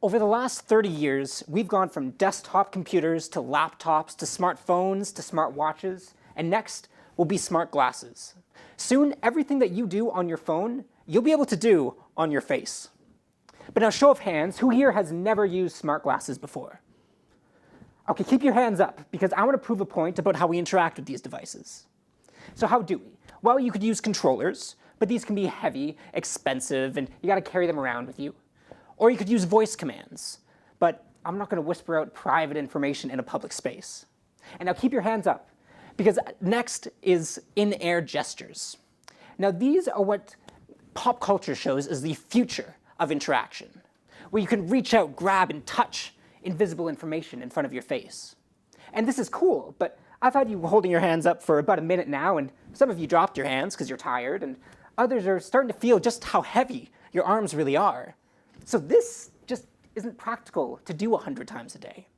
Over the last 30 years, we've gone from desktop computers to laptops to smartphones to smartwatches, and next will be smart glasses. Soon, everything that you do on your phone, you'll be able to do on your face. But now, show of hands, who here has never used smart glasses before? Okay, keep your hands up, because I want to prove a point about how we interact with these devices. So how do we? Well, you could use controllers, but these can be heavy, expensive, and you got to carry them around with you. Or you could use voice commands, but I'm not going to whisper out private information in a public space. And now keep your hands up, because next is in-air gestures. Now these are what pop culture shows as the future of interaction, where you can reach out, grab, and touch invisible information in front of your face. And this is cool, but I've had you holding your hands up for about a minute now, and some of you dropped your hands because you're tired, and others are starting to feel just how heavy your arms really are. So this just isn't practical to do 100 times a day.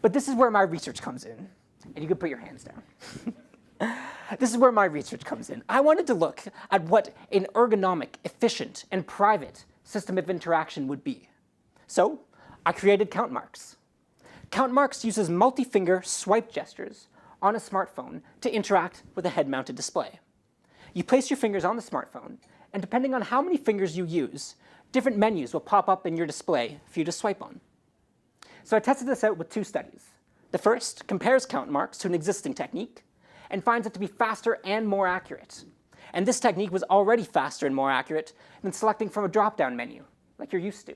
But this is where my research comes in. And you can put your hands down. This is where my research comes in. I wanted to look at what an ergonomic, efficient, and private system of interaction would be. So I created CountMarks. CountMarks uses multi-finger swipe gestures on a smartphone to interact with a head-mounted display. You place your fingers on the smartphone, and depending on how many fingers you use, different menus will pop up in your display for you to swipe on. So I tested this out with 2 studies. The first compares CountMarks to an existing technique and finds it to be faster and more accurate. And this technique was already faster and more accurate than selecting from a drop-down menu, like you're used to.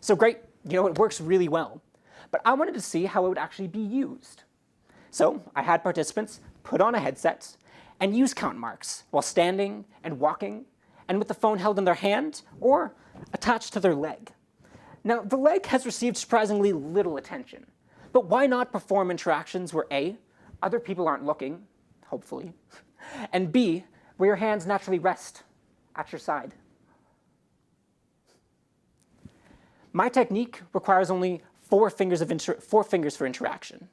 So great, it works really well. But I wanted to see how it would actually be used. So I had participants put on a headset and use CountMarks while standing and walking and with the phone held in their hand or attached to their leg. Now, the leg has received surprisingly little attention, but why not perform interactions where A, other people aren't looking, hopefully, and B, where your hands naturally rest at your side? My technique requires only 4 fingers for interaction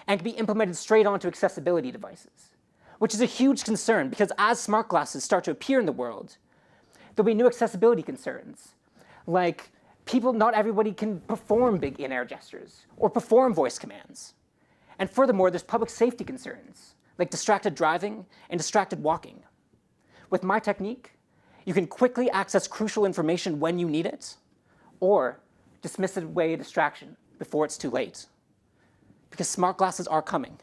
and can be implemented straight onto accessibility devices, which is a huge concern because as smart glasses start to appear in the world, there'll be new accessibility concerns, like not everybody can perform big in-air gestures or perform voice commands. And furthermore, there's public safety concerns, like distracted driving and distracted walking. With my technique, you can quickly access crucial information when you need it, or dismiss it away a distraction before it's too late. Because smart glasses are coming,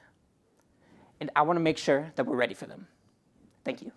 and I want to make sure that we're ready for them. Thank you.